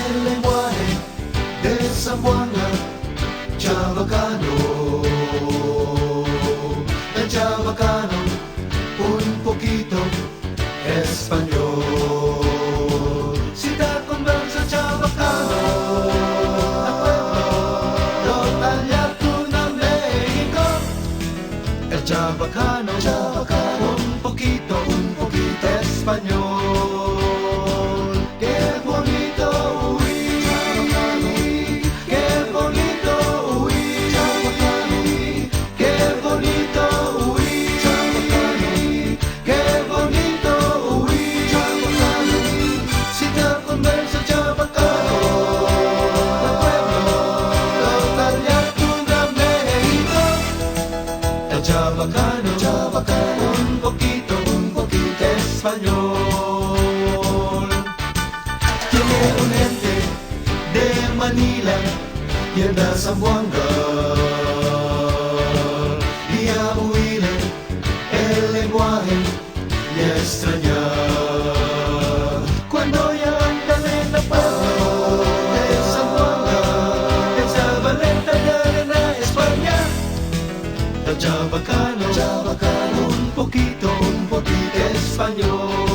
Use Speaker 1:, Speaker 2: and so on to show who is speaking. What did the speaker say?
Speaker 1: el lenguaje de Zamboanga, chabacano, el chabacano, un poquito español. Si te conversa chabacano, al pueblo, total y Altuna, México. El chabacano, un poquito español. Qué bonito huir, qué bonito huir, qué bonito huir, qué bonito huir. Si te conversa chabacano, al pueblo, total y Altuna, México. El chabacano, un poquito español. Tiene un ente de Manila y el de Zamboanga, y a huir el lenguaje y a extrañar. Cuando ya andan en la pueblo de Zamboanga, en Zabaleta de Arena, España. El chabacano, un poquito español.